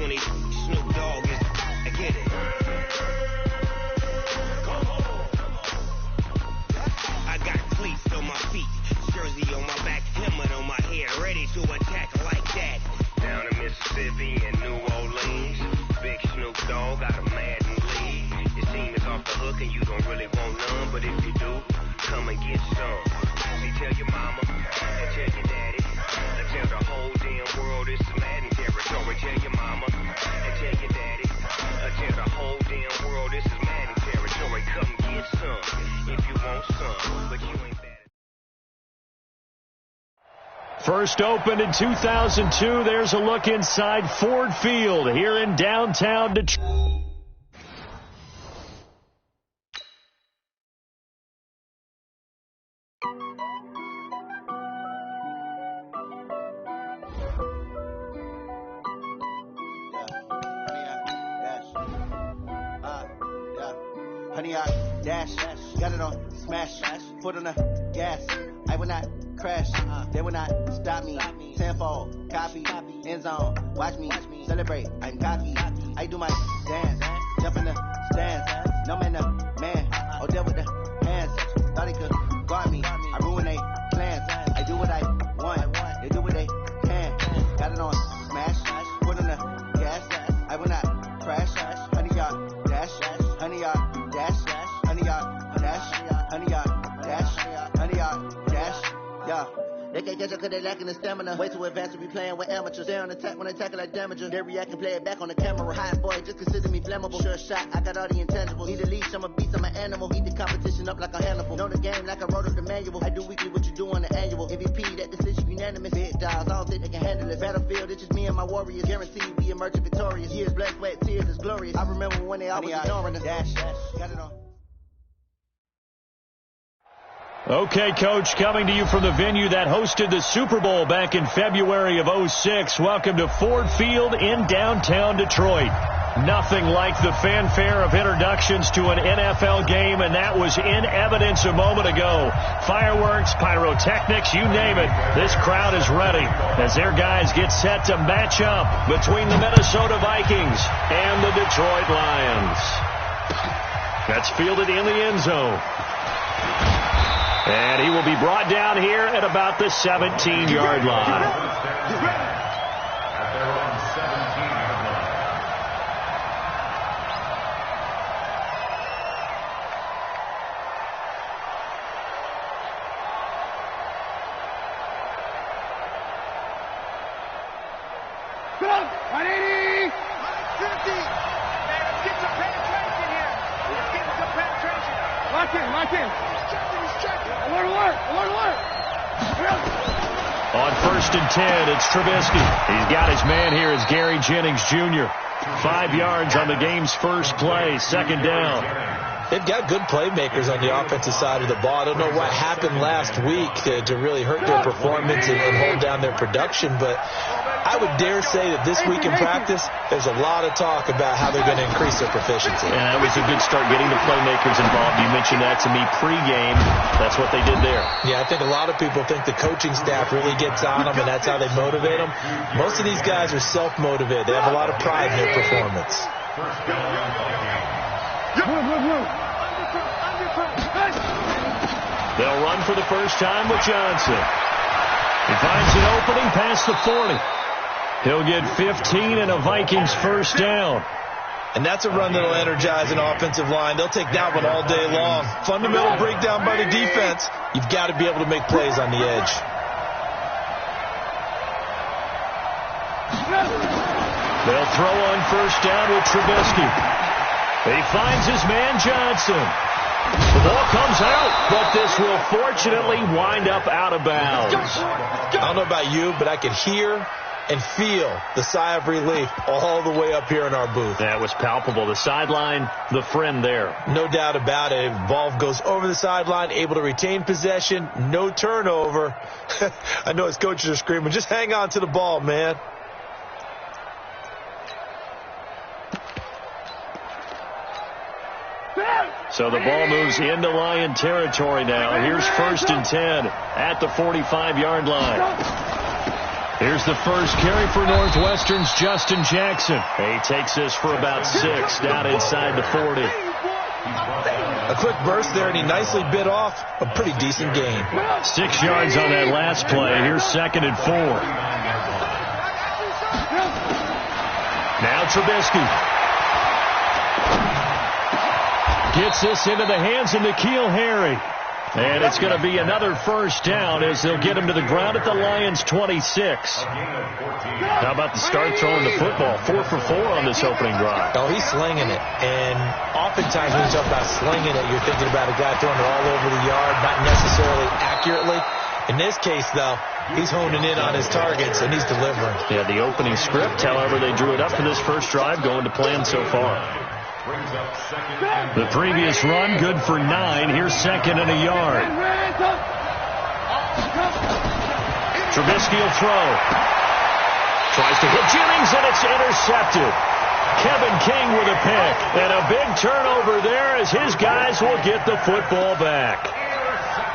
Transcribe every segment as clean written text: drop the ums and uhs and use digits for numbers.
20. Snoop Dogg is, I get it. I got cleats on my feet, jersey on my back, helmet on my head, ready to attack like that. Down in Mississippi and New Orleans, big Snoop Dogg got a Madden league. Your team is off the hook and you don't really want none, but if you do, come and get some. See, tell your mama and tell your daddy, and tell the whole damn world it's Madden territory. Tell your mama and tell your daddy, and tell the whole damn world this is Madden territory. Come get some if you want some, but you ain't bad. First opened in 2002. There's a look inside Ford Field here in downtown Detroit. Honey, I dash, got it on smash, foot on the gas. I will not crash, they will not stop me. Tenfold, copy, end zone, watch me celebrate. I'm cocky, I do my dance, jump in the stands. No man, no man, oh there with the hands. Thought he could guard me, I ruin they plans. I do what I want, they do what they can. Got it on smash, foot on the gas. I will not crash, honey, y'all dash, honey, y'all dash, honey, y'all dash, honey, y'all dash, honey, y'all dash, yeah. They can't catch up cause they lacking the stamina. Way too advanced to be playing with amateurs. Stay on attack when they tackle like damager. They react and play it back on the camera. Hot boy, just consider me flammable. Sure shot, I got all the intangibles. Need a leash, I'm a beast, I'm an animal. Eat the competition up like a Hannibal. Know the game like I wrote up the manual. I do weekly what you do on the annual. MVP, that decision unanimous. Big dogs, I don't think they can handle it. Battlefield, it's just me and my warriors. Guaranteed we emerge victorious. Years, blood, sweat, tears, is glorious. I remember when they always ignoring us. Dash, got it on. Okay, Coach, coming to you from the venue that hosted the Super Bowl back in February of '06. Welcome to Ford Field in downtown Detroit. Nothing like the fanfare of introductions to an NFL game, and that was in evidence a moment ago. Fireworks, pyrotechnics, you name it. This crowd is ready as their guys get set to match up between the Minnesota Vikings and the Detroit Lions. That's fielded in the end zone. And he will be brought down here at about the 17-yard line. Go! 180! 150! Let's get some penetration here. Let's get some penetration. Lock in. Alert. On 1st and 10, it's Trubisky. He's got his man here as Gary Jennings Jr. 5 yards on the game's first play, second down. They've got good playmakers on the offensive side of the ball. I don't know what happened last week to really hurt their performance and hold down their production, but I would dare say that this week in practice, there's a lot of talk about how they're going to increase their proficiency. And that was a good start, getting the playmakers involved. You mentioned that to me pregame. That's what they did there. Yeah, I think a lot of people think the coaching staff really gets on them, and that's how they motivate them. Most of these guys are self-motivated. They have a lot of pride in their performance. They'll run for the first time with Johnson. He finds an opening past the 40. He'll get 15 and a Vikings first down. And that's a run that'll energize an offensive line. They'll take that one all day long. Fundamental breakdown by the defense. You've got to be able to make plays on the edge. They'll throw on first down with Trubisky. He finds his man Johnson. The ball comes out, but this will fortunately wind up out of bounds. I don't know about you, but I could hear and feel the sigh of relief all the way up here in our booth. That was palpable. The sideline, the friend there. No doubt about it. Ball goes over the sideline, able to retain possession, no turnover. I know his coaches are screaming, just hang on to the ball, man. So the ball moves into Lion territory now. Here's 1st and 10 at the 45-yard line. Here's the first carry for Northwestern's Justin Jackson. He takes this for about 6 down inside the 40. A quick burst there, and he nicely bit off a pretty decent gain. 6 yards on that last play. Here's 2nd and 4. Now Trubisky gets this into the hands of N'Keal Harry. And it's going to be another first down as they'll get him to the ground at the Lions' 26. How about the start throwing the football? 4 for 4 on this opening drive. Oh, he's slinging it. And oftentimes when you talk about slinging it, you're thinking about a guy throwing it all over the yard, not necessarily accurately. In this case, though, he's honing in on his targets, and he's delivering. Yeah, the opening script, however, they drew it up for this first drive, going to plan so far. The previous run, good for 9. Here's 2nd and a yard. Trubisky will throw. Tries to hit Jennings, and it's intercepted. Kevin King with a pick. And a big turnover there as his guys will get the football back.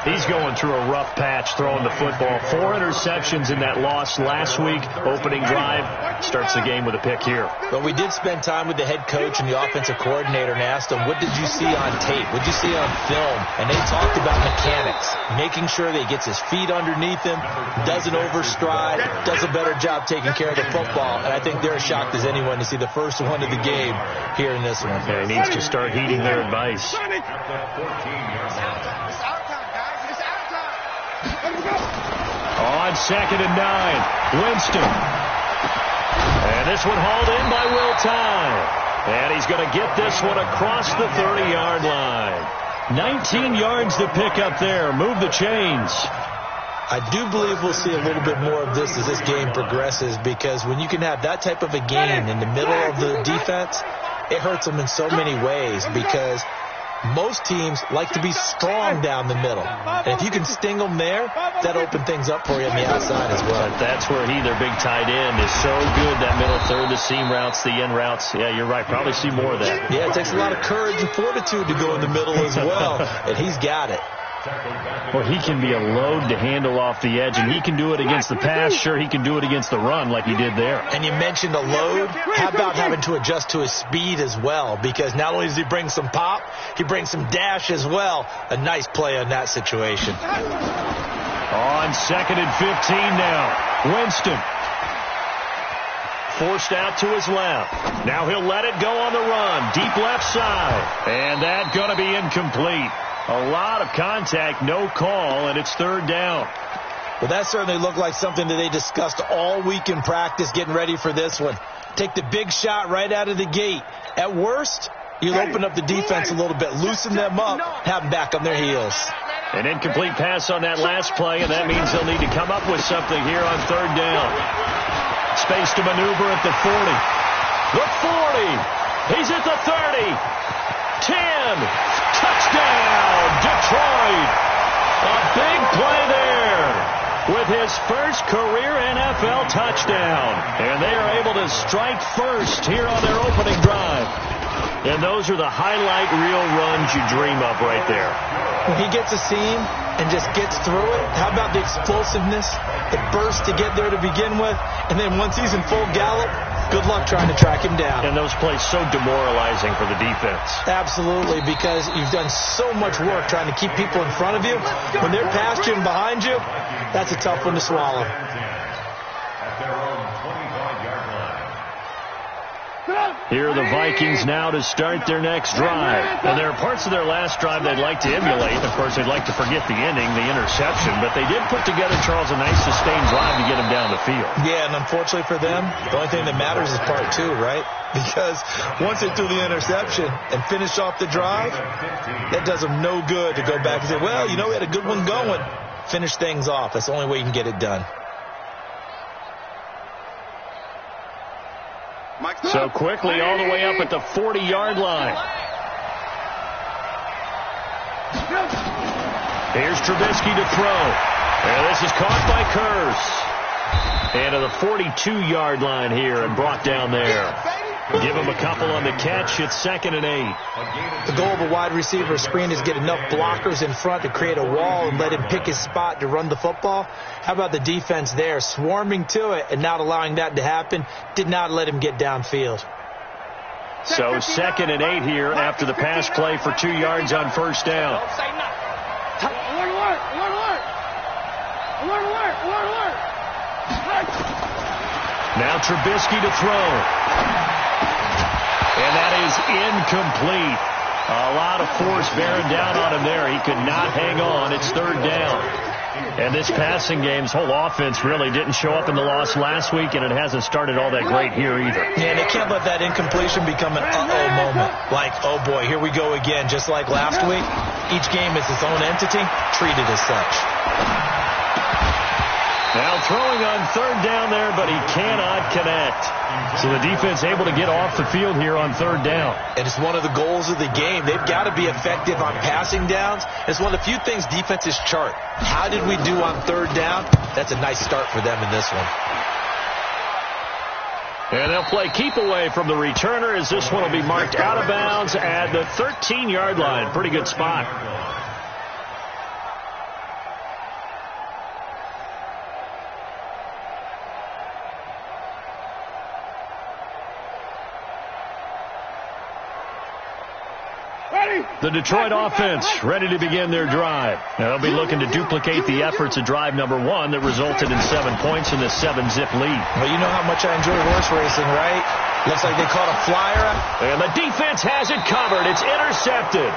He's going through a rough patch throwing the football. 4 interceptions in that loss last week. Opening drive starts the game with a pick here. But we did spend time with the head coach and the offensive coordinator and asked him, what did you see on tape? What did you see on film? And they talked about mechanics, making sure that he gets his feet underneath him, doesn't overstride, does a better job taking care of the football. And I think they're as shocked as anyone to see the first one of the game here in this one. Yeah, he needs to start heeding their advice. On 2nd and 9, Winston. And this one hauled in by Will Tye. And he's going to get this one across the 30-yard line. 19 yards to pick up there. Move the chains. I do believe we'll see a little bit more of this as this game progresses, because when you can have that type of a gain in the middle of the defense, it hurts them in so many ways, because most teams like to be strong down the middle. And if you can sting them there, that'll open things up for you on the outside as well. But that's where their big tight end, is so good. That middle third, the seam routes, the end routes. Yeah, you're right. Probably see more of that. Yeah, it takes a lot of courage and fortitude to go in the middle as well. And he's got it. Well, he can be a load to handle off the edge, and he can do it against the pass. Sure, he can do it against the run like he did there. And you mentioned a load. How about having to adjust to his speed as well? Because not only does he bring some pop, he brings some dash as well. A nice play on that situation. On 2nd and 15 now, Winston. Forced out to his left. Now he'll let it go on the run. Deep left side. And that's going to be incomplete. A lot of contact, no call, and it's 3rd down. Well, that certainly looked like something that they discussed all week in practice getting ready for this one. Take the big shot right out of the gate. At worst, you'll open up the defense a little bit, loosen them up, have them back on their heels. An incomplete pass on that last play, and that means they'll need to come up with something here on 3rd down. Space to maneuver at the 40. The 40. He's at the 30. 10. Touchdown, Detroit. A big play there with his first career NFL touchdown. And they are able to strike first here on their opening drive. And those are the highlight reel runs you dream of right there. When he gets a seam and just gets through it, how about the explosiveness, the burst to get there to begin with, and then once he's in full gallop, good luck trying to track him down. And those plays so demoralizing for the defense. Absolutely, because you've done so much work trying to keep people in front of you. When they're past you and behind you, that's a tough one to swallow. Here are the Vikings now to start their next drive. And there are parts of their last drive they'd like to emulate. Of course, they'd like to forget the ending, the interception. But they did put together, Charles, a nice sustained drive to get them down the field. Yeah, and unfortunately for them, the only thing that matters is part 2, right? Because once they threw the interception and finished off the drive, that does them no good to go back and say, well, we had a good one going. Finish things off. That's the only way you can get it done. So quickly all the way up at the 40-yard line. Here's Trubisky to throw. And this is caught by Curse. And to the 42-yard line here and brought down there. Give him a couple on the catch. It's 2nd and 8. The goal of a wide receiver screen is get enough blockers in front to create a wall and let him pick his spot to run the football. How about the defense there, swarming to it and not allowing that to happen? Did not let him get downfield. So 2nd and 8 here after the pass play for 2 yards on first down. Now Trubisky to throw. And that is incomplete. A lot of force bearing down on him there. He could not hang on. It's 3rd down. And this passing game's whole offense really didn't show up in the loss last week, and it hasn't started all that great here either. Yeah, they can't let that incompletion become an uh-oh moment. Like, oh boy, here we go again. Just like last week, each game is its own entity, treated as such. Now throwing on 3rd down there, but he cannot connect. So the defense able to get off the field here on 3rd down. And it's one of the goals of the game. They've got to be effective on passing downs. It's one of the few things defenses chart. How did we do on 3rd down? That's a nice start for them in this one. And they'll play keep away from the returner as this one will be marked out of bounds at the 13-yard line. Pretty good spot. The Detroit offense ready to begin their drive. Now they'll be looking to duplicate the efforts of drive number 1 that resulted in 7 points in the 7-zip lead. Well, you know how much I enjoy horse racing, right? Looks like they caught a flyer. And the defense has it covered. It's intercepted.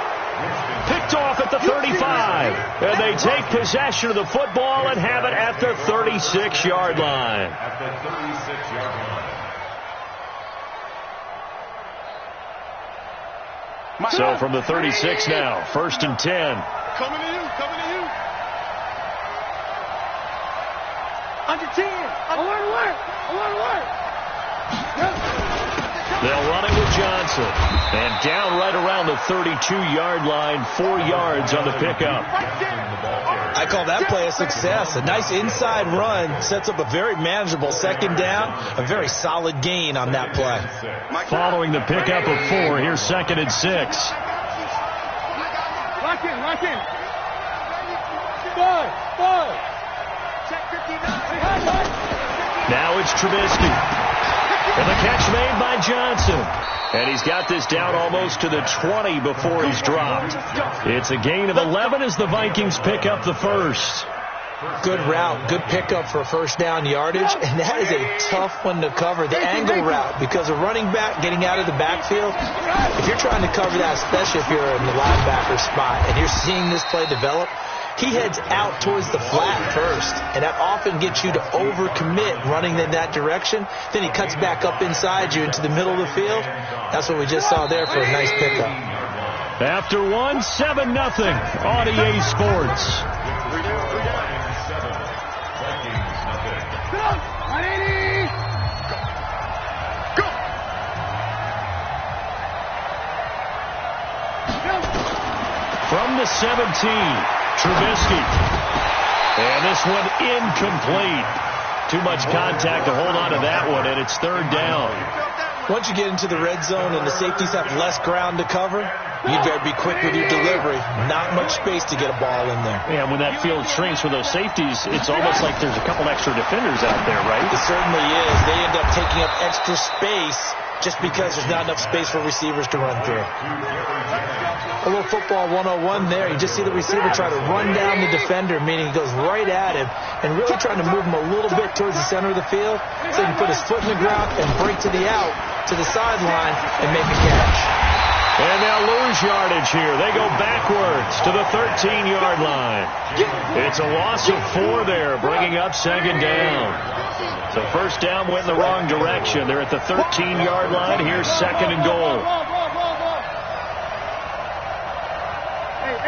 Picked off at the 35. And they take possession of the football and have it at the 36-yard line. So from the 36 now, 1st and 10. Coming to you. Under 10. Alert. They'll run it with Johnson. And down right around the 32-yard line, 4 yards on the pickup. I call that play a success. A nice inside run sets up a very manageable 2nd down. A very solid gain on that play. Following the pickup of 4, here's 2nd and 6. Lock in. Ball. Check 59. Now it's Trubisky. And the catch made by Johnson. And he's got this down almost to the 20 before he's dropped. It's a gain of 11 as the Vikings pick up the first. Good route, good pickup for 1st down yardage, and that is a tough one to cover, the angle route, because a running back getting out of the backfield, if you're trying to cover that, especially if you're in the linebacker spot, and you're seeing this play develop, he heads out towards the flat first, and that often gets you to overcommit running in that direction. Then he cuts back up inside you into the middle of the field. That's what we just saw there for a nice pickup. After 1, 7-0 on EA Sports. From the 17, Trubisky. And this one incomplete. Too much contact to hold on to that one, and it's 3rd down. Once you get into the red zone and the safeties have less ground to cover, you better be quick with your delivery. Not much space to get a ball in there. Yeah, when that field shrinks with those safeties, it's almost like there's a couple extra defenders out there, right? It certainly is. They end up taking up extra space just because there's not enough space for receivers to run through. A little football 101 there. You just see the receiver try to run down the defender, meaning he goes right at him and really trying to move him a little bit towards the center of the field so he can put his foot in the ground and break to the out, to the sideline, and make a catch. And they'll lose yardage here. They go backwards to the 13-yard line. It's a loss of 4 there, bringing up 2nd down. So 1st down went in the wrong direction. They're at the 13-yard line. Here's 2nd and goal.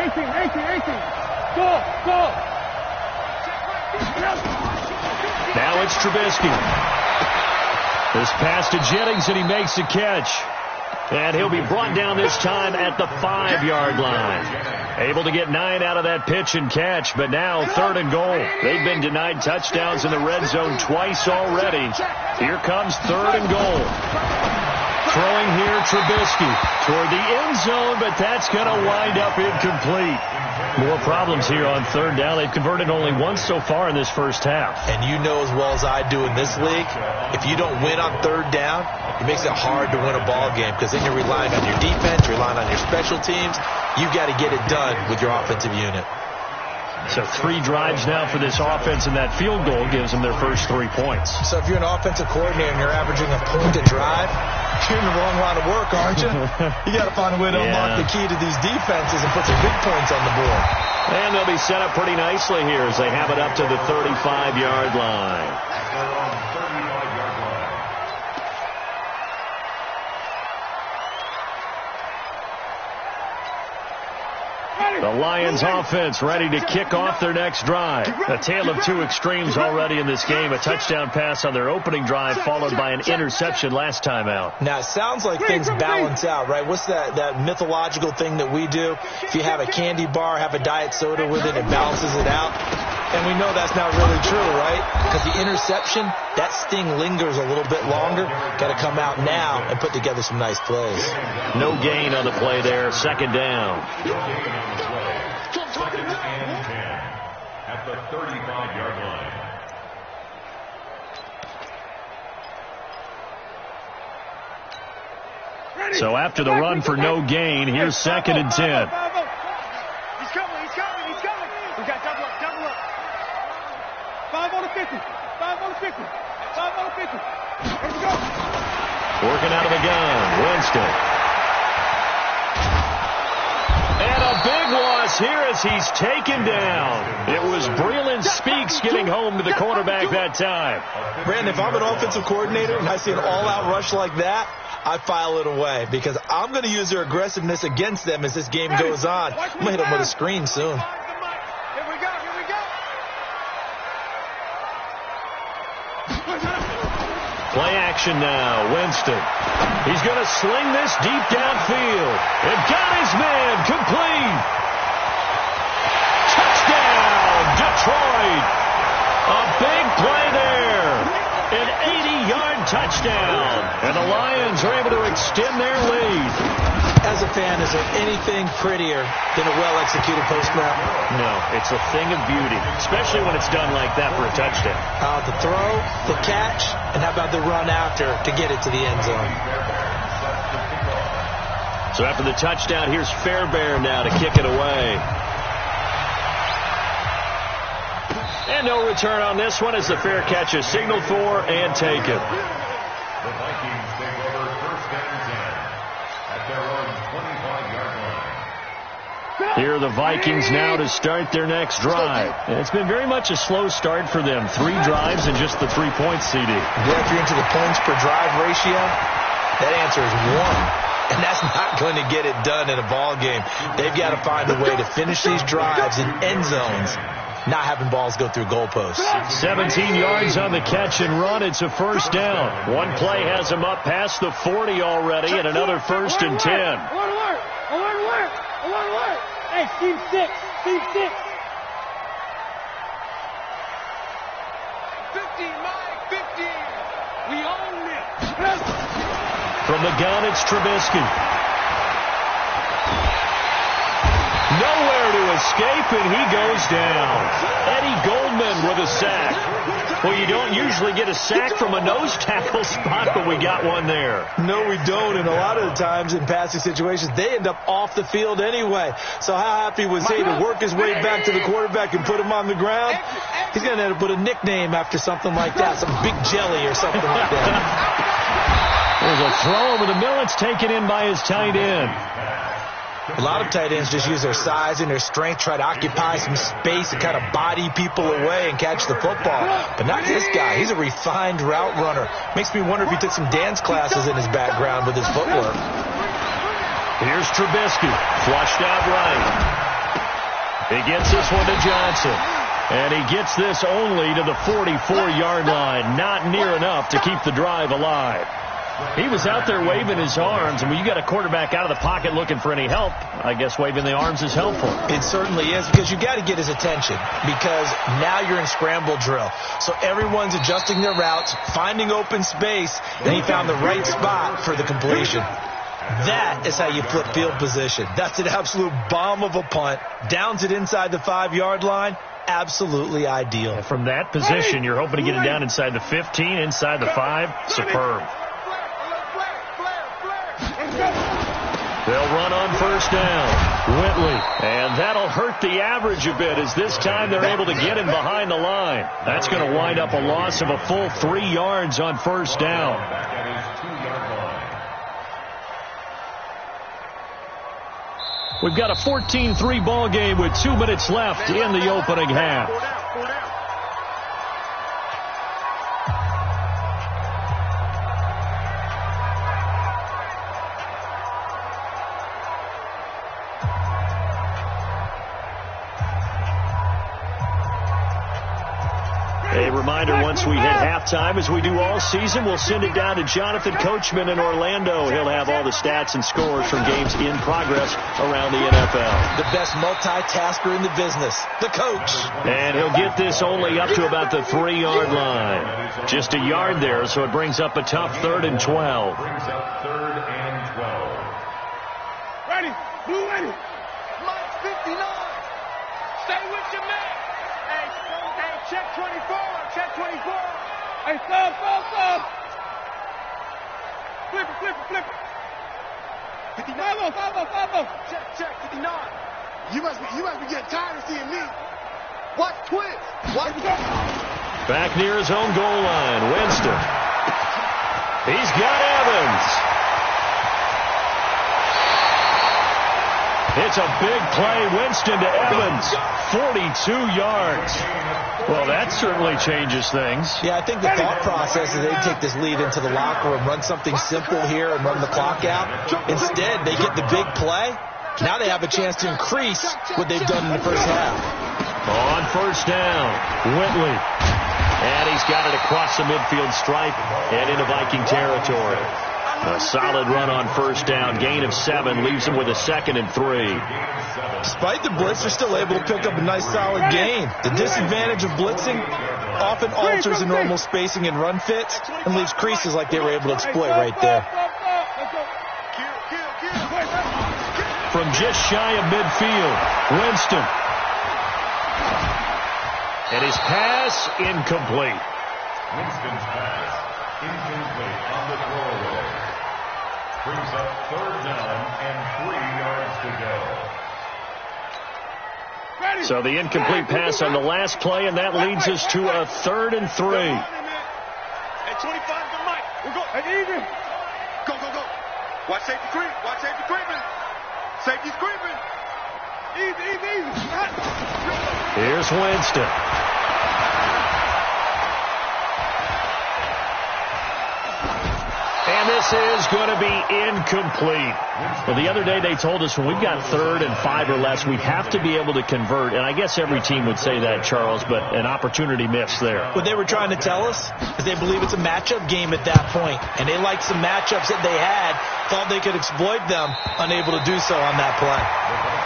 18. Go. Now it's Trubisky. This pass to Jennings, and he makes the catch. And he'll be brought down this time at the 5-yard line. Able to get 9 out of that pitch and catch, but now 3rd and goal. They've been denied touchdowns in the red zone twice already. Here comes 3rd and goal. From Trubisky toward the end zone, but that's going to wind up incomplete. More problems here on third down. They've converted only once so far in this first half. And you know as well as I do in this league, if you don't win on third down, it makes it hard to win a ball game because then you're relying on your defense, you're relying on your special teams. You've got to get it done with your offensive unit. So 3 drives now for this offense, and that field goal gives them their first 3 points. So if you're an offensive coordinator and you're averaging a point a drive, you're in the wrong line of work, aren't you? You got to find a way to unlock the key to these defenses and put some big points on the board. And they'll be set up pretty nicely here as they have it up to the 35-yard line. The Lions offense ready to kick off their next drive. A tale of 2 extremes already in this game. A touchdown pass on their opening drive followed by an interception last time out. Now, it sounds like things balance out, right? What's that mythological thing that we do? If you have a candy bar, have a diet soda with it, it balances it out. And we know that's not really true, right? Because the interception, that sting lingers a little bit longer. Got to come out now and put together some nice plays. No gain on the play there. Second down. At the 35-yard line. So after the run for no gain, here's 2nd and 10. He's coming. We got double up. 5 on the 50. 5 on the 50. 5 on the 50. Here we go. Working out of the gun, Winston. And a big loss here as he's taken down. It was Breeland Speaks getting home to the quarterback that time. Brandon, if I'm an offensive coordinator and I see an all-out rush like that, I file it away because I'm going to use their aggressiveness against them as this game goes on. I'm going to hit them with a screen soon. Here we go. Play action now, Winston. He's going to sling this deep downfield. And got his man complete. Touchdown, Detroit. A big play there. An 80-yard touchdown. And the Lions are able to extend their lead. As a fan, is there anything prettier than a well-executed post route? No, it's a thing of beauty, especially when it's done like that for a touchdown. The throw, the catch, and how about the run after to get it to the end zone? So after the touchdown, here's Fairbairn now to kick it away. And no return on this one as the fair catch is signaled for and taken. The Vikings take over 1st and 10 at their own 25-yard line. Here are the Vikings now to start their next drive. And it's been very much a slow start for them. 3 drives and just the 3 points, CD. Yeah, if you're into the points per drive ratio, that answer is 1. And that's not going to get it done in a ball game. They've got to find a way to finish these drives in end zones, not having balls go through goalposts. 17 yards on the catch and run. It's a first down. One play has them up past the 40 already, and another 1st and 10. Alert. Hey, Steve 6. 15, Mike, 15. We own it. From the gun, it's Trubisky. Nowhere to escape, and he goes down. Eddie Goldman with a sack. Well, you don't usually get a sack from a nose tackle spot, but we got one there. No, we don't, and a lot of the times in passing situations, they end up off the field anyway. So how happy was he to work his way back to the quarterback and put him on the ground? He's going to have to put a nickname after something like that, some Big Jelly or something like that. There's a throw over the middle. It's taken in by his tight end. A lot of tight ends just use their size and their strength, try to occupy some space and kind of body people away and catch the football. But not this guy. He's a refined route runner. Makes me wonder if he took some dance classes in his background with his footwork. Here's Trubisky, flushed out right. He gets this one to Johnson. And he gets this only to the 44-yard line. Not near enough to keep the drive alive. He was out there waving his arms, and when you got a quarterback out of the pocket looking for any help, I guess waving the arms is helpful. It certainly is, because you got to get his attention, because now you're in scramble drill. So everyone's adjusting their routes, finding open space, and he found the right spot for the completion. That is how you flip field position. That's an absolute bomb of a punt. Downs it inside the 5-yard line. Absolutely ideal. And from that position, you're hoping to get it down inside the 15, inside the 5. Superb. They'll run on first down. Whitley. And that'll hurt the average a bit as this time they're able to get him behind the line. That's going to wind up a loss of a full 3 yards on first down. Back at his 2-yard line. We've got a 14-3 ball game with 2 minutes left in the opening half. A reminder, once we hit halftime, as we do all season, we'll send it down to Jonathan Coachman in Orlando. He'll have all the stats and scores from games in progress around the NFL. The best multitasker in the business, the coach. And he'll get this only up to about the 3-yard line. Just a yard there, so it brings up a tough 3rd and 12. Brings up 3rd and 12. Ready. Blue ready. Mike 59. Stay with your man. Hey, check 24. Check 24. Hey, stop. Flip it. 59. Check 59. You must be getting tired of seeing me. Watch twist. Back near his own goal line, Winston. He's got Evans. It's a big play. Winston to Evans. 42 yards. Well, that certainly changes things. Yeah, I think the thought process is they take this lead into the locker room, run something simple here and run the clock out. Instead, they get the big play. Now they have a chance to increase what they've done in the first half. On first down, Whitley. And he's got it across the midfield stripe and into Viking territory. A solid run on first down. Gain of 7 leaves him with a 2nd and 3. Despite the blitz, they're still able to pick up a nice solid gain. The disadvantage of blitzing often alters the normal spacing and run fits and leaves creases like they were able to exploit right there. From just shy of midfield, Winston. And his pass incomplete. Winston's pass incomplete on the throwaway. Brings up 3rd down and 3 yards to go. So the incomplete pass on the last play, and that leads us to a 3rd and 3. Hey, 25 to Mike. We'll go. Hey, Egan. Go. Watch safety creep. Safety's creeping. Easy. Here's Winston. And this is going to be incomplete. Well, the other day they told us when we've got 3rd and 5 or less, we have to be able to convert. And I guess every team would say that, Charles, but an opportunity missed there. What they were trying to tell us is they believe it's a matchup game at that point. And they liked some matchups that they had, thought they could exploit them, unable to do so on that play.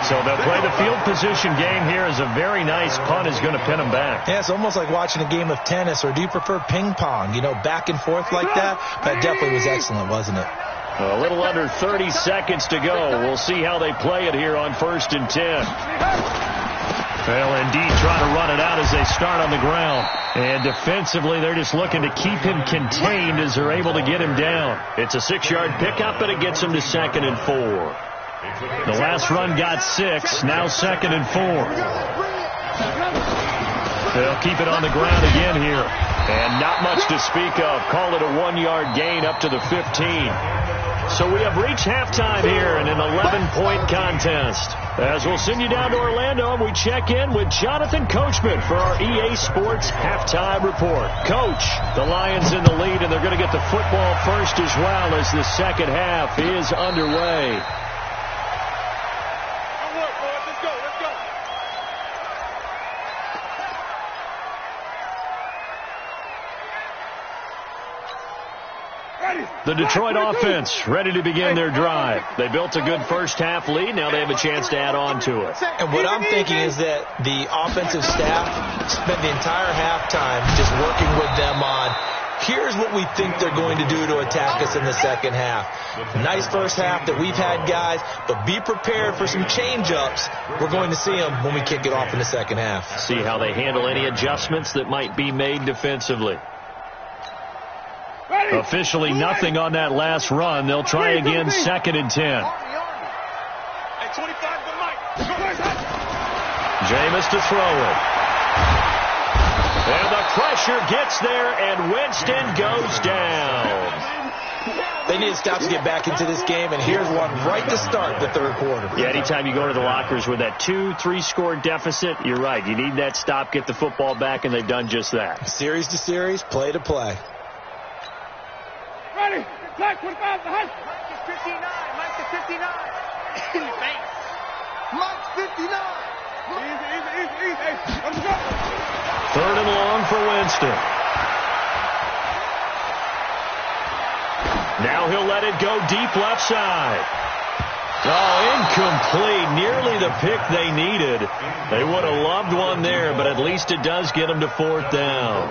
So they'll play the field position game here as a very nice punt is going to pin them back. Yeah, it's almost like watching a game of tennis, or do you prefer ping pong? You know, back and forth like that? That definitely was excellent, wasn't it? A little under 30 seconds to go. We'll see how they play it here on 1st and 10. They'll indeed try to run it out as they start on the ground. And defensively, they're just looking to keep him contained as they're able to get him down. It's a 6-yard pickup, and it gets him to 2nd and 4. The last run got 6, now 2nd and 4. They'll keep it on the ground again here. And not much to speak of. Call it a 1-yard gain up to the 15. So we have reached halftime here in an 11-point contest. As we'll send you down to Orlando, and we check in with Jonathan Coachman for our EA Sports Halftime Report. Coach, the Lions in the lead, and they're going to get the football first as well as the second half is underway. The Detroit offense ready to begin their drive. They built a good first half lead. Now they have a chance to add on to it. And what I'm thinking is that the offensive staff spent the entire halftime just working with them on Here's what we think they're going to do to attack us in the second half. Nice first half that we've had, guys, but be prepared for some change-ups. We're going to see them when we kick it off in the second half. See how they handle any adjustments that might be made defensively. Officially nothing on that last run. They'll try again, 2nd and 10. Jameis to throw it. And the pressure gets there, and Winston goes down. They need to stop to get back into this game, and here's one right to start the third quarter. Yeah, anytime you go to the lockers with that 2-3 score deficit, you're right. You need that stop, get the football back, and they've done just that. Series to series, play to play. Ready, flag 25, the high. Mike is 59. Mike is 59. In the face. Mike's 59. Easy. Hey, let's go. 3rd and long for Winston. Now he'll let it go deep left side. Oh, incomplete. Nearly the pick they needed. They would have loved one there, but at least it does get them to 4th down.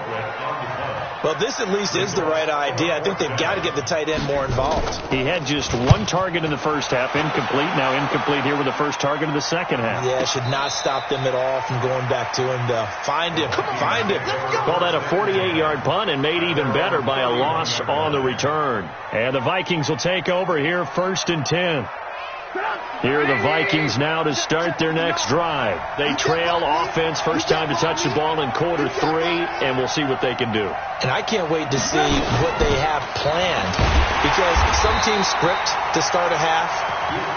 Well, this at least is the right idea. I think they've got to get the tight end more involved. He had just 1 target in the first half, incomplete. Now incomplete here with the first target of the second half. Yeah, it should not stop them at all from going back to him, though. Find him. Call that a 48-yard punt, and made even better by a loss on the return. And the Vikings will take over here, 1st and 10. Here are the Vikings now to start their next drive. They trail offense, first time to touch the ball in quarter 3, and we'll see what they can do. And I can't wait to see what they have planned, because some teams script to start a half.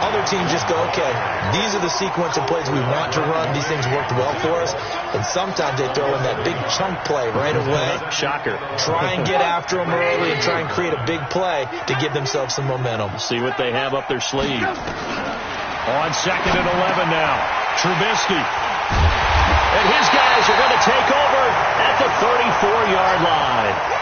Other teams just go, okay, these are the sequence of plays we want to run. These things worked well for us. And sometimes they throw in that big chunk play right away. Shocker. Try and get after them early and try and create a big play to give themselves some momentum. See what they have up their sleeve. On 2nd and 11 now. Trubisky. And his guys are going to take over at the 34-yard line.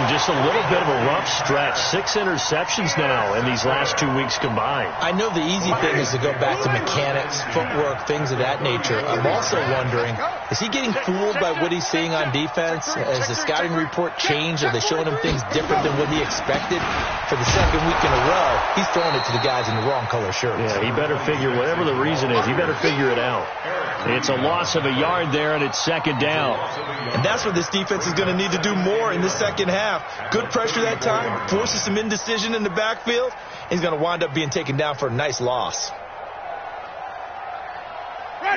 Just a little bit of a rough stretch. 6 interceptions now in these last 2 weeks combined. I know the easy thing is to go back to mechanics, footwork, things of that nature. I'm also wondering, is he getting fooled by what he's seeing on defense? Has the scouting report changed? Are they showing him things different than what he expected? For the second week in a row, he's throwing it to the guys in the wrong color shirts. Yeah, he better figure, whatever the reason is, he better figure it out. It's a loss of a yard there, and it's 2nd down. And that's what this defense is going to need to do more in the second half. Good pressure that time, forces some indecision in the backfield. He's going to wind up being taken down for a nice loss.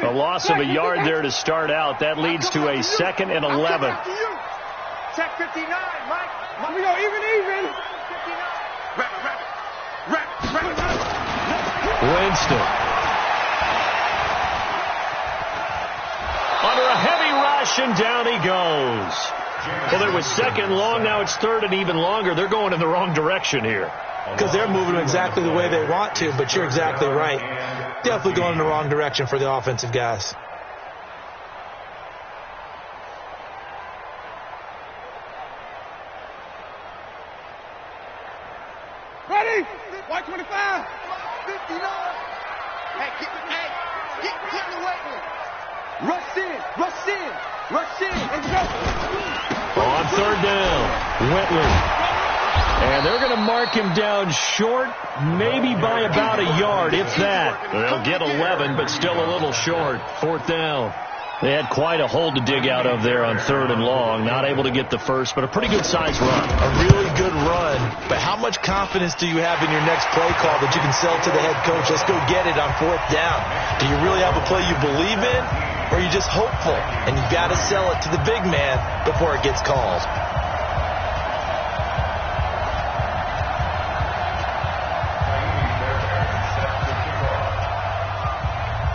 A loss of a yard there to start out. That leads to a 2nd and 11. Check 59, Mike. We go even. 59. Winston. Under a heavy rush, and down he goes. Well, it was 2nd long. Now it's 3rd and even longer. They're going in the wrong direction here. Because they're moving exactly the way they want to, but you're exactly right. Definitely going in the wrong direction for the offensive guys. Ready? White 25. 59. Hey, get the weight room. Rush in. Let's go. On 3rd down, Whitley. And they're going to mark him down short, maybe by about a yard, if that. They'll get 11, but still a little short. 4th down. They had quite a hole to dig out of there on 3rd and long. Not able to get the first, but a pretty good-sized run. A really good run. But how much confidence do you have in your next play call that you can sell to the head coach? Let's go get it on 4th down. Do you really have a play you believe in, or are you just hopeful? And you got to sell it to the big man before it gets called.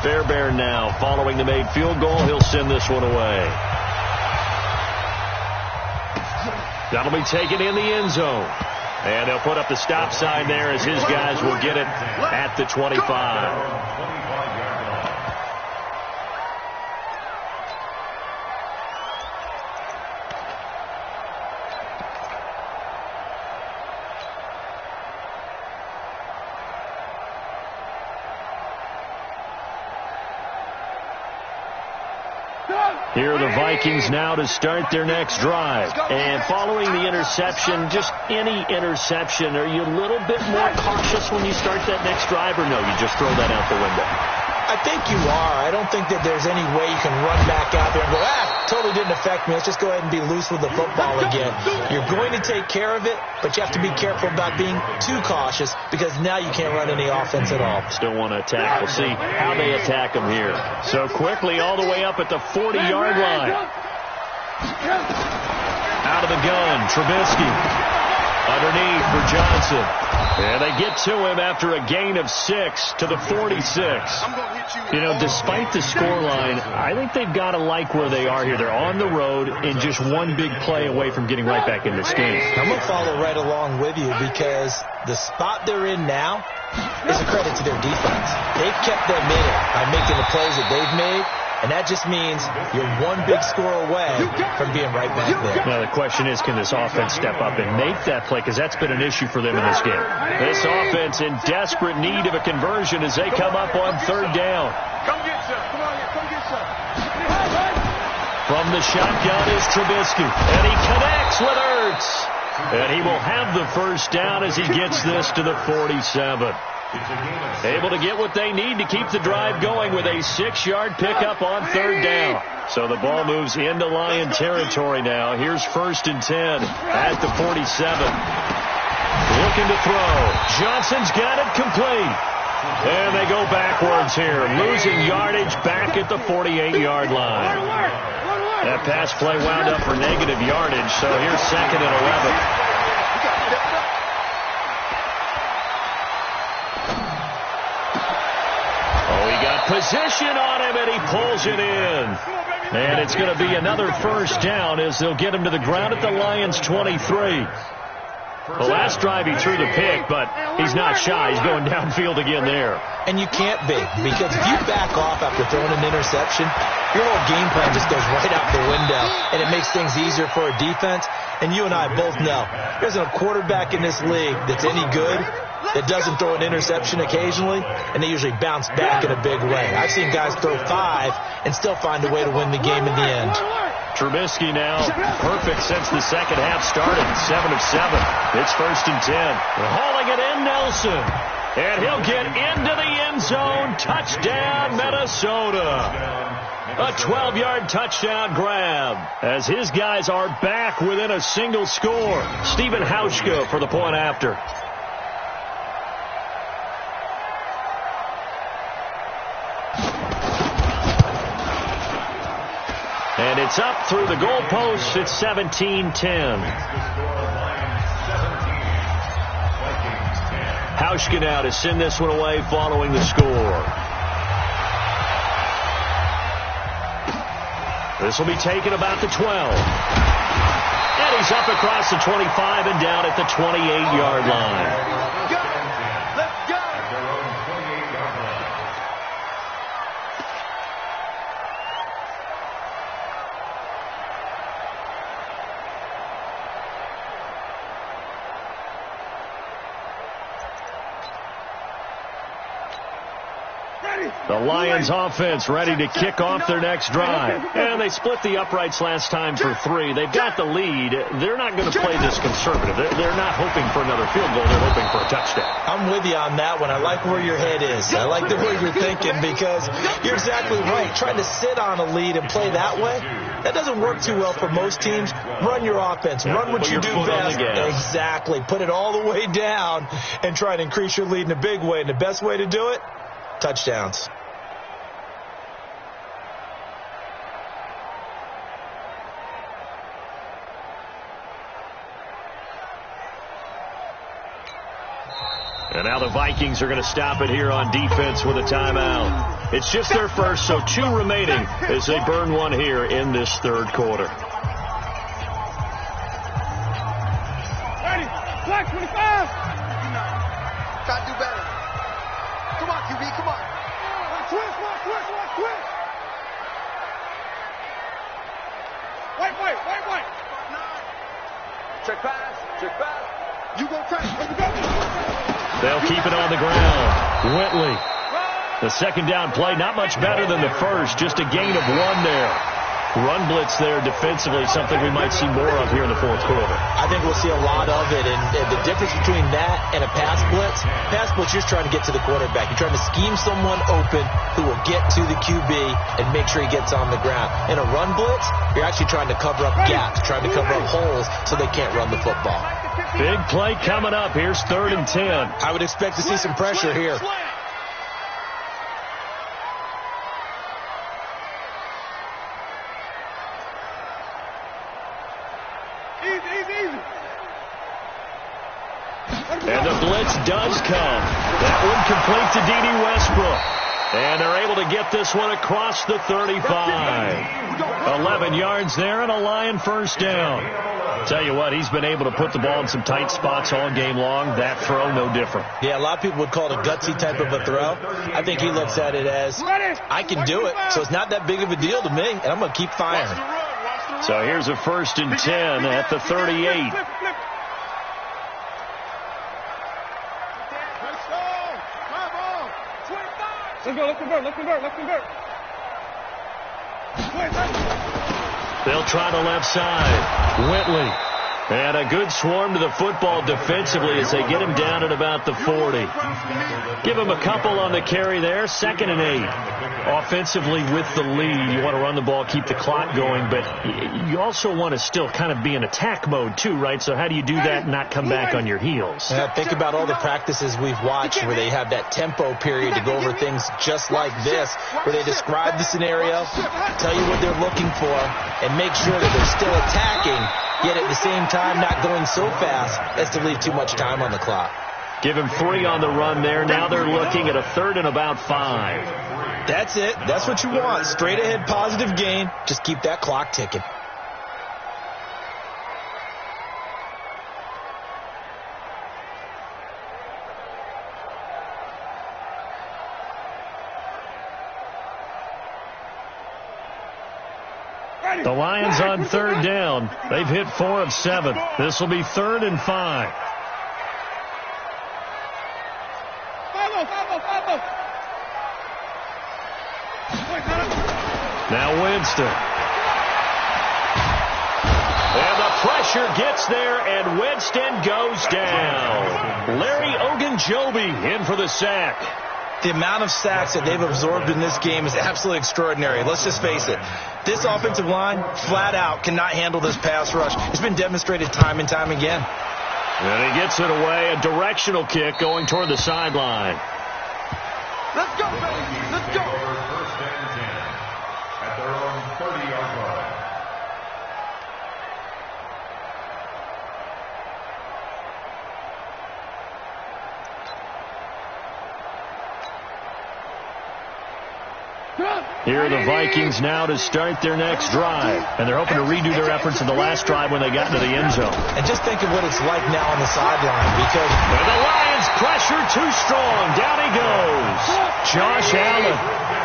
Fairbairn now following the made field goal. He'll send this one away. That'll be taken in the end zone. And they'll put up the stop sign there as his guys will get it at the 25. Go. Here are the Vikings now to start their next drive. And following the interception, just any interception, are you a little bit more cautious when you start that next drive, or no, you just throw that out the window? I think you are. I don't think that there's any way you can run back out there and go, totally didn't affect me. Let's just go ahead and be loose with the football again. You're going to take care of it, but you have to be careful about being too cautious because now you can't run any offense at all. Still want to attack. We'll see how they attack them here. So quickly all the way up at the 40-yard line. Out of the gun, Trubisky. Underneath for Johnson. And they get to him after a gain of 6 to the 46. You know, despite the scoreline, I think they've got to like where they are here. They're on the road and just one big play away from getting right back in this game. I'm going to follow right along with you because the spot they're in now is a credit to their defense. They've kept them in it by making the plays that they've made. And that just means you're one big score away from being right back there. Now, the question is, can this offense step up and make that play? Because that's been an issue for them in this game. This offense in desperate need of a conversion as they come up on third down. Come get some. Come on here. Come get some. From the shotgun is Trubisky. And he connects with Ertz. And he will have the first down as he gets this to the 47. Able to get what they need to keep the drive going with a 6-yard pickup on third down. So the ball moves into Lion territory now. Here's 1st and 10 at the 47. Looking to throw. Johnson's got it complete. And they go backwards here, losing yardage back at the 48-yard line. That pass play wound up for negative yardage, so here's 2nd and 11. Position on him, and he pulls it in. And it's going to be another first down as they'll get him to the ground at the Lions' 23. The last drive he threw the pick, but he's not shy. He's going downfield again there. And you can't be, because if you back off after throwing an interception, your whole game plan just goes right out the window, and it makes things easier for a defense. And you and I both know there isn't a quarterback in this league that's any good that doesn't throw an interception occasionally, and they usually bounce back in a big way. I've seen guys throw 5 and still find a way to win the game in the end. Trubisky now perfect since the second half started. 7 of 7. It's 1st and 10. Hauling it in, Nelson. And he'll get into the end zone. Touchdown, Minnesota. A 12-yard touchdown grab as his guys are back within a single score. Stephen Hauschka for the point after. And it's up through the goalposts. It's 17-10. Hauschka now to send this one away following the score. This will be taken about the 12. And he's up across the 25 and down at the 28-yard line. Let's go. The Lions offense ready to kick off their next drive. And they split the uprights last time for 3. They've got the lead. They're not going to play this conservative. They're not hoping for another field goal. They're hoping for a touchdown. I'm with you on that one. I like where your head is. I like the way you're thinking because you're exactly right. Trying to sit on a lead and play that way, that doesn't work too well for most teams. Run your offense. Run what you do best. Exactly. Put it all the way down and try to increase your lead in a big way. And the best way to do it, touchdowns. And now the Vikings are going to stop it here on defense with a timeout. It's just their first, so 2 remaining as they burn one here in this third quarter. Ready? Black 25. Try to do better. Come on, QB, come on. Twist. Wait. Check pass. You go crazy. They'll keep it on the ground. Whitley. The second down play, not much better than the first. Just a gain of 1 there. run blitz there defensively, something we might see more of here in the fourth quarter. I think we'll see a lot of it, and the difference between that and a pass blitz, you're just trying to get to the quarterback. You're trying to scheme someone open who will get to the QB and make sure he gets on the ground. In a run blitz, you're actually trying to cover up gaps, trying to cover up holes so they can't run the football. Big play coming up. Here's 3rd and 10. I would expect to see some pressure here. And the blitz does come. That one complete to D.D. Westbrook. And they're able to get this one across the 35. 11 yards there and a Lion first down. Tell you what, he's been able to put the ball in some tight spots all game long. That throw, no different. Yeah, a lot of people would call it a gutsy type of a throw. I think he looks at it as, I can do it, so it's not that big of a deal to me, and I'm going to keep firing. So here's a 1st and 10 at the 38. Let's convert. They'll try the left side. Whitley. And a good swarm to the football defensively as they get him down at about the 40. Give him a couple on the carry there. 2nd and 8. Offensively with the lead, you want to run the ball, keep the clock going, but you also want to still kind of be in attack mode too, right? So how do you do that and not come back on your heels? Yeah, think about all the practices we've watched where they have that tempo period to go over things just like this, where they describe the scenario, tell you what they're looking for, and make sure that they're still attacking, yet at the same time not going so fast as to leave too much time on the clock. Give him 3 on the run there. Now they're looking at a 3rd and about 5. That's it. That's what you want. Straight ahead positive gain. Just keep that clock ticking. The Lions on 3rd down. They've hit 4 of 7. This will be 3rd and 5. Now Winston. And the pressure gets there, and Winston goes down. Larry Ogunjobi in for the sack. The amount of sacks that they've absorbed in this game is absolutely extraordinary. Let's just face it. This offensive line, flat out, cannot handle this pass rush. It's been demonstrated time and time again. And he gets it away. A directional kick going toward the sideline. Let's go, baby. Let's go. First and 10 at their own 30-yard line. Here are the Vikings now to start their next drive. And they're hoping to redo their efforts in the last drive when they got into the end zone. And just think of what it's like now on the sideline, because and the Lions pressure too strong. Down he goes. Josh Allen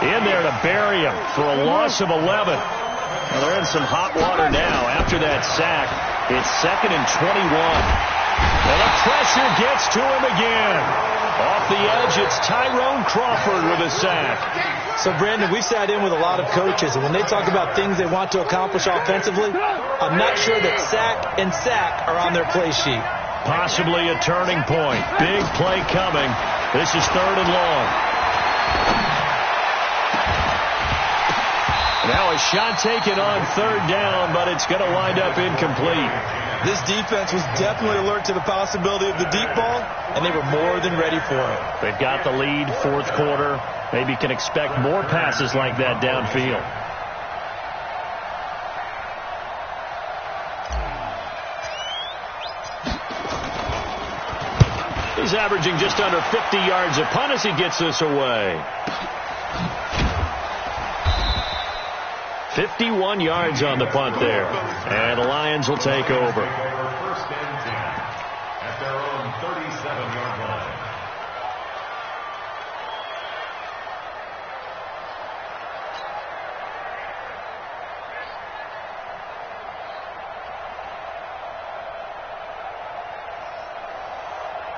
in there to bury him for a loss of 11. Well, they're in some hot water now after that sack. It's 2nd and 21. And the pressure gets to him again. Off the edge, it's Tyrone Crawford with a sack. So, Brandon, we've sat in with a lot of coaches, and when they talk about things they want to accomplish offensively, I'm not sure that sack and sack are on their play sheet. Possibly a turning point. Big play coming. This is 3rd and long. Now a shot taken on 3rd down, but it's going to wind up incomplete. This defense was definitely alert to the possibility of the deep ball, and they were more than ready for it. They've got the lead, 4th quarter. Maybe can expect more passes like that downfield. He's averaging just under 50 yards a punt as he gets this away. 51 yards on the punt there. And the Lions will take over. First and 10 at their own 37-yard line.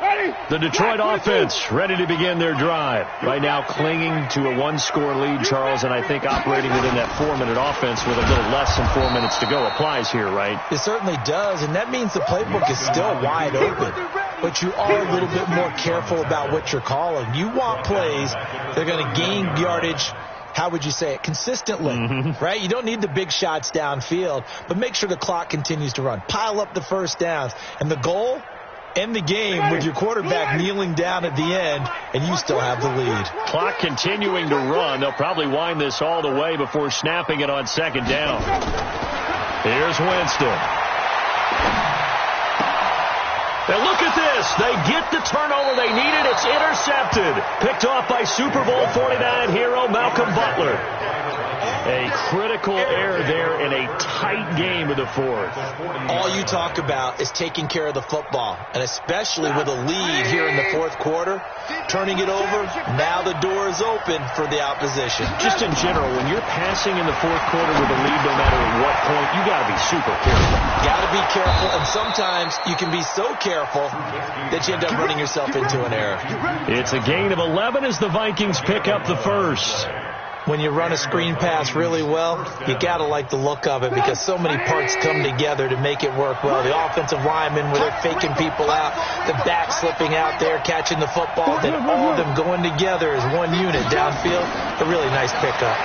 Ready? The Detroit offense ready to begin their drive. Right now clinging to a one-score lead, Charles, and I think operating within that 4-minute offense with a little less than 4 minutes to go applies here, right? It certainly does, and that means the playbook is still wide open. But you are a little bit more careful about what you're calling. You want plays that are going to gain yardage, how would you say it, consistently, right? You don't need the big shots downfield, but make sure the clock continues to run. Pile up the first downs. And the goal, end the game with your quarterback kneeling down at the end, and you still have the lead. Clock continuing to run. They'll probably wind this all the way before snapping it on second down. Here's Winston. And look at this. They get the turnover they needed. It's intercepted. Picked off by Super Bowl 49 hero Malcolm Butler. A critical error there in a tight game of the fourth. All you talk about is taking care of the football, and especially with a lead here in the fourth quarter, turning it over, now the door is open for the opposition. Just in general, when you're passing in the fourth quarter with a lead, no matter at what point, you got to be super careful. Got to be careful, and sometimes you can be so careful that you end up running yourself into an error. It's a gain of 11 as the Vikings pick up the first. When you run a screen pass really well, you got to like the look of it because so many parts come together to make it work well. The offensive linemen, where they're faking people out, the back slipping out there, catching the football, then all of them going together as one unit downfield. A really nice pickup.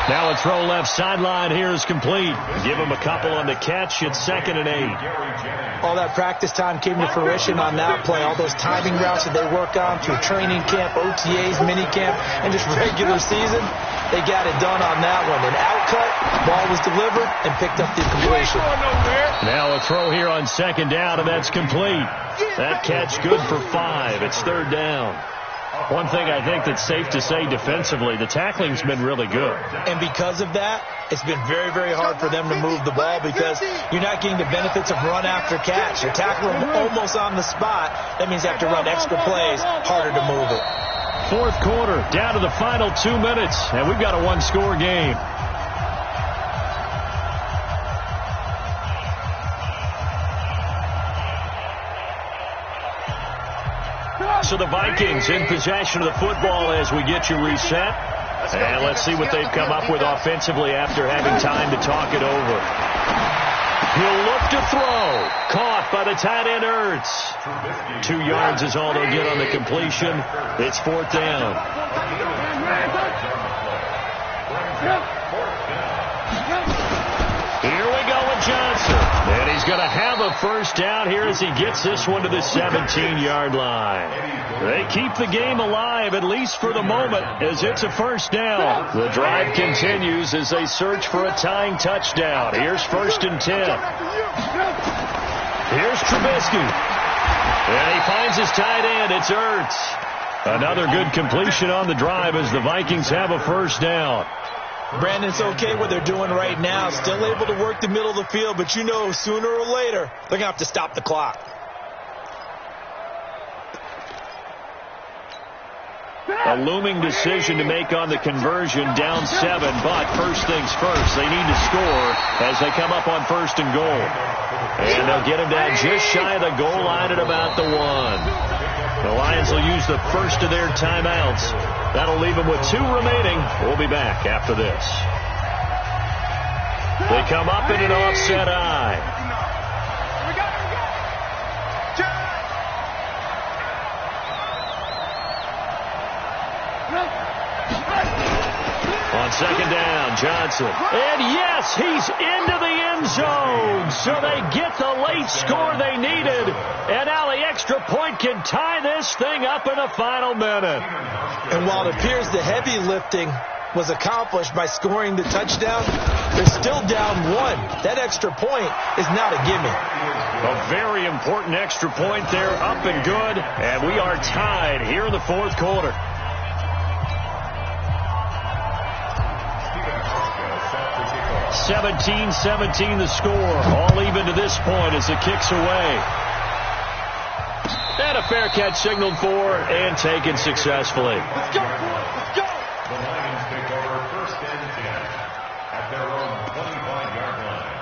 Now a throw left sideline here is complete. Give him a couple on the catch. It's 2nd and 8. All that practice time came to fruition on that play. All those timing routes that they work on through training camp, OTAs, mini camp, and just regular season, they got it done on that one. An outcut, ball was delivered, and picked up the completion. Now a throw here on 2nd down, and that's complete. That catch good for 5. It's 3rd down. One thing I think that's safe to say defensively, the tackling's been really good. And because of that, it's been very, very hard for them to move the ball because you're not getting the benefits of run after catch. You're tackling almost on the spot. That means you have to run extra plays, harder to move it. Fourth quarter, down to the final 2 minutes, and we've got a one-score game. So the Vikings in possession of the football as we get you reset. And let's see what they've come up with offensively after having time to talk it over. He'll look to throw. Caught by the tight end Ertz. 2 yards is all they'll get on the completion. It's 4th down. Here we go with Johnson. And he's going to have a first down here as he gets this one to the 17-yard line. They keep the game alive, at least for the moment, as it's a first down. The drive continues as they search for a tying touchdown. Here's 1st and 10. Here's Trubisky. And he finds his tight end. It's Ertz. Another good completion on the drive as the Vikings have a first down. Brandon, it's okay what they're doing right now. Still able to work the middle of the field, but you know sooner or later they're going to have to stop the clock. A looming decision to make on the conversion, down 7, but first things first, they need to score as they come up on 1st and goal. And they'll get him down just shy of the goal line at about the 1. The Lions will use the first of their timeouts. That'll leave them with 2 remaining. We'll be back after this. They come up in an offset eye. On 2nd down, Johnson. And yes, he's into the end zone. So they get the late score they needed. And now the extra point can tie this thing up in the final minute. And while it appears the heavy lifting was accomplished by scoring the touchdown, they're still down 1. That extra point is not a gimme. A very important extra point there, up and good. And we are tied here in the fourth quarter. 17-17 the score. All even to this point as it kicks away. And a fair catch signaled for and taken successfully. Let's go, let's go. The Lions take over 1st and 10 at their own 25-yard line.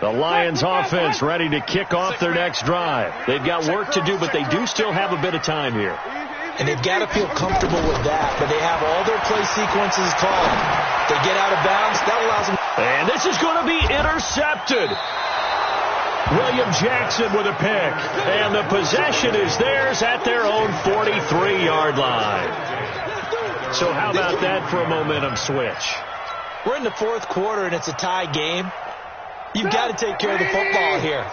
The Lions offense ready to kick off their next drive. They've got work to do, but they do still have a bit of time here. And they've got to feel comfortable with that, but they have all their play sequences called. They get out of bounds, that allows them. And this is going to be intercepted. William Jackson with a pick. And the possession is theirs at their own 43-yard line. So how about that for a momentum switch? We're in the fourth quarter, and it's a tie game. You've got to take care of the football here.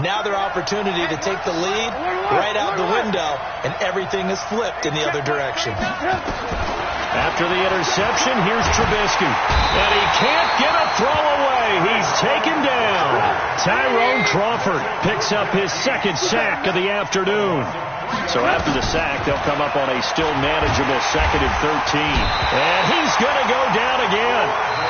Now their opportunity to take the lead right out the window, and everything is flipped in the other direction. After the interception, here's Trubisky. And he can't get a throw away. He's taken down. Tyrone Crawford picks up his second sack of the afternoon. So after the sack, they'll come up on a still manageable 2nd and 13. And he's going to go down again.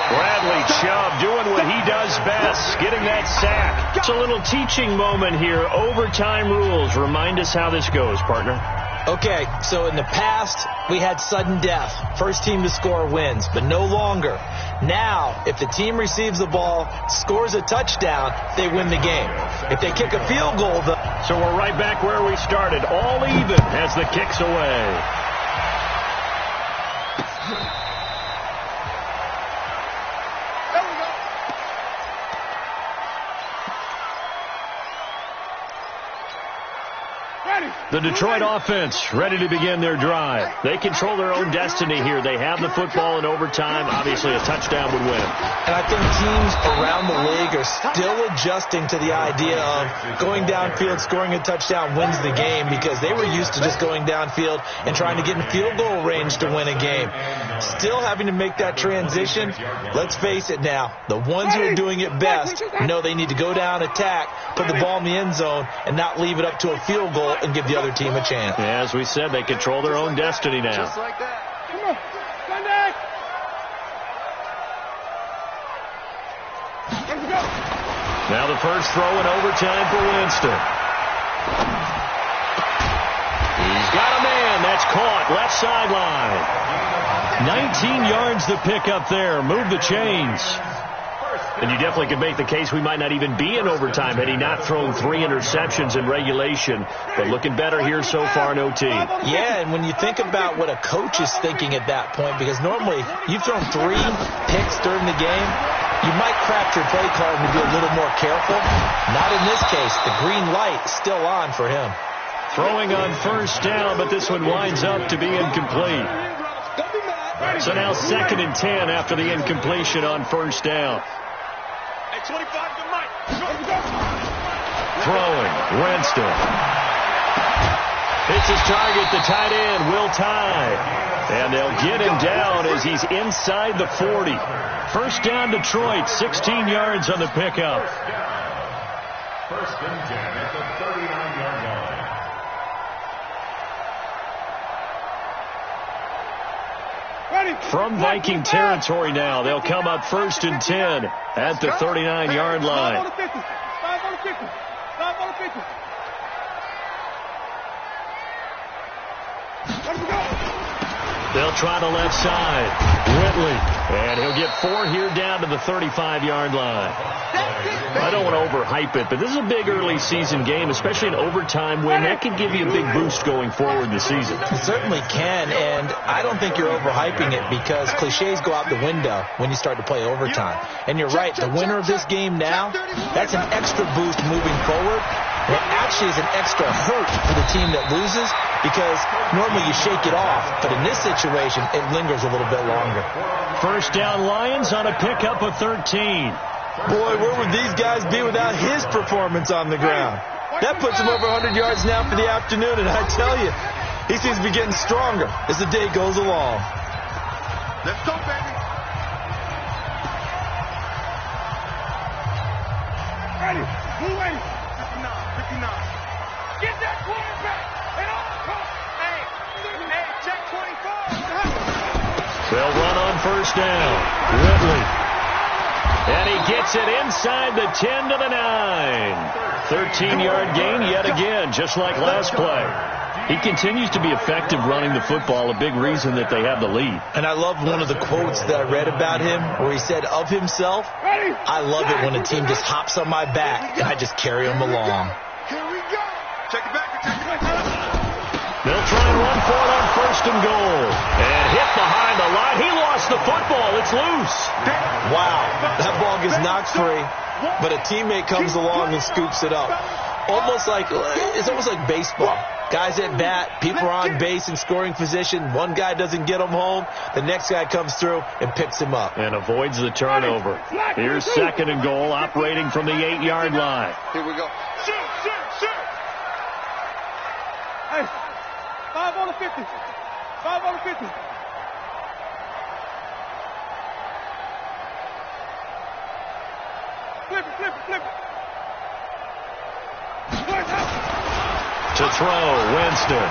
Bradley Chubb doing what he does best, getting that sack. It's a little teaching moment here. Overtime rules. Remind us how this goes, partner. Okay, so in the past, we had sudden death. First team to score wins, but no longer. Now, if the team receives the ball, scores a touchdown, they win the game. If they kick a field goal, so we're right back where we started. All even as the kick's away. The Detroit offense ready to begin their drive. They control their own destiny here. They have the football in overtime. Obviously, a touchdown would win. And I think teams around the league are still adjusting to the idea of going downfield, scoring a touchdown wins the game, because they were used to just going downfield and trying to get in field goal range to win a game. Still having to make that transition. Let's face it now. The ones who are doing it best know they need to go down, attack, put the ball in the end zone, and not leave it up to a field goal and give the other team a chance. Yeah, as we said, they control their own destiny now. Just like that. Come on. Sunday. Let's go. Now the first throw in overtime for Winston. He's got a man. That's caught. Left sideline. 19 yards the pick up there. Move the chains. And you definitely could make the case we might not even be in overtime had he not thrown 3 interceptions in regulation. But looking better here so far in OT. Yeah, and when you think about what a coach is thinking at that point, because normally you've thrown 3 picks during the game, you might craft your play card and be a little more careful. Not in this case. The green light is still on for him. Throwing on first down, but this one winds up to be incomplete. So now 2nd and 10 after the incompletion on first down. 25 to Mike. Throwing, Winston. It's his target, the tight end, Will Tye. And they'll get him down as he's inside the 40. First down, Detroit, 16 yards on the pickup. First and 10 at the 39-yard line. From Viking territory now, they'll come up 1st and 10 at the 39-yard line. They'll try the left side. Whitley. And he'll get 4 here down to the 35-yard line. I don't want to overhype it, but this is a big early season game, especially an overtime win. That could give you a big boost going forward this season. It certainly can, and I don't think you're overhyping it, because cliches go out the window when you start to play overtime. And you're right, the winner of this game now, that's an extra boost moving forward. And it actually is an extra hurt for the team that loses, because normally you shake it off, but in this situation, it lingers a little bit longer. First down, Lions on a pickup of 13. Boy, where would these guys be without his performance on the ground? That puts him over 100 yards now for the afternoon, and I tell you, he seems to be getting stronger as the day goes along. Let's go, baby. Ready. Move ready. 59. Get that quarterback. And hey, check 24. They'll run on first down. Whitley. And he gets it inside the 10 to the 9. 13-yard gain yet again, just like last play. He continues to be effective running the football, a big reason that they have the lead. And I love one of the quotes that I read about him where he said of himself, I love it when a team just hops on my back and I just carry them along. Here we go. Check it back. They'll try and run for it on 1st and goal. And hit behind the line. He lost the football. It's loose. Wow. That ball gets knocked free, but a teammate comes along and scoops it up. It's almost like baseball. Guys at bat, people are on base in scoring position. One guy doesn't get him home. The next guy comes through and picks him up. And avoids the turnover. Here's 2nd and goal, operating from the 8-yard line. Here we go. Shoot. Hey, 5 on the 50. 5 on the 50. Flip it. To throw, Winston.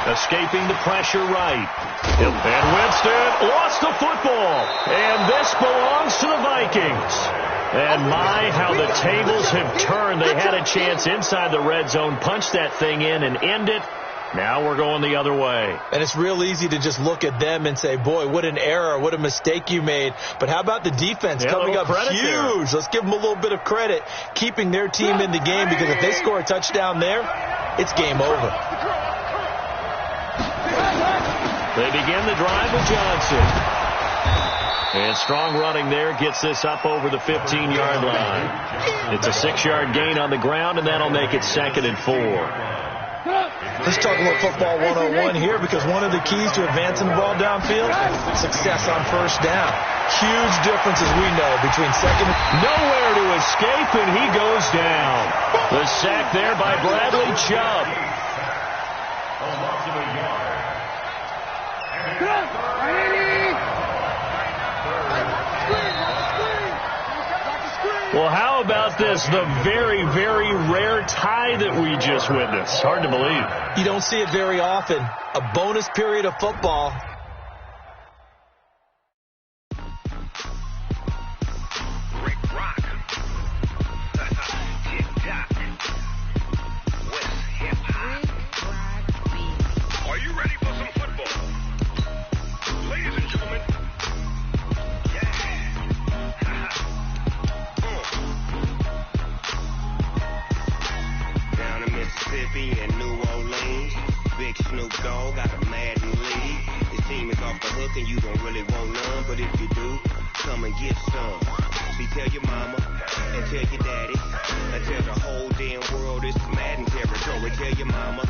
Escaping the pressure right. And Winston lost the football. And this belongs to the Vikings. And my, how the tables have turned. They had a chance inside the red zone, punch that thing in and end it. Now we're going the other way. And it's real easy to just look at them and say, boy, what an error, what a mistake you made. But how about the defense coming up huge? There. Let's give them a little bit of credit, keeping their team in the game, because if they score a touchdown there, it's game over. They begin the drive with Johnson. And strong running there gets this up over the 15-yard line. It's a 6-yard gain on the ground, and that'll make it 2nd and 4. Let's talk about football 101 here, because one of the keys to advancing the ball downfield, success on 1st down. Huge difference, as we know, between second. Nowhere to escape, and he goes down. The sack there by Bradley Chubb. Well, how about this? The very, very rare tie that we just witnessed. Hard to believe. You don't see it very often. A bonus period of football. Rick Rock. Tick-tock. West hip-hop. Are you ready for some football? Ladies and gentlemen. Down in Mississippi and New Orleans, Big Snoop Dogg got a Madden league. His team is off the hook and you don't really want none, but if you do, come and get some. See, tell your mama and tell your daddy and tell the whole damn world it's Madden territory. Tell your mama